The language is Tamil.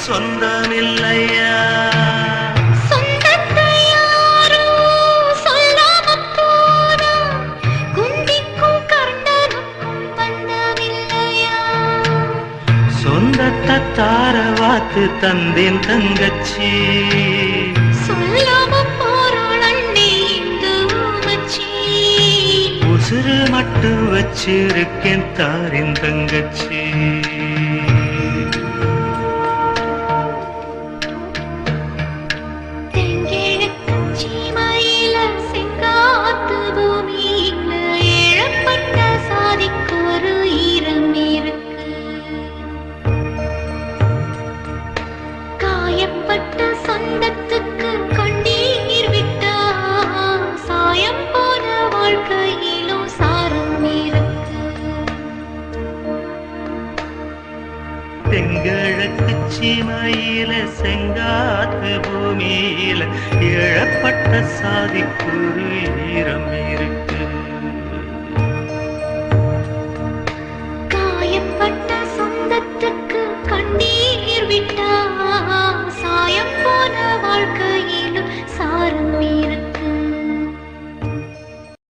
சொந்தமில்லையா? சொந்தத்தை யாரோ சொல்லாம போனா குந்திக்கும் கர்ணனுக்கும் பந்தமில்லையா? சொந்தத்தை தார வாத்து தந்தேன் தங்கச்சி, சொல்லாம போறாள் அண்ணே இந்த மச்சி. உசுறு மட்டும் வச்சிருக்கேன் தாரின் தங்கச்சி. காயப்பட்ட சொந்தத்துக்கு கண்ணீர் விட்டா சாயம் போன வாழ்க்கையிலும் சாரம் இருக்கு. தெங்கிழக்கு சீமையில செங்காத்து பூமியில இழப்பட்ட சாதிக்கு ஈரம் இருக்கு. காயப்பட்ட சொந்தத்துக்கு கண்ணீர் விட்டா சாயம் போன வாழ்க்கையிலும் சாரம் இருக்கு.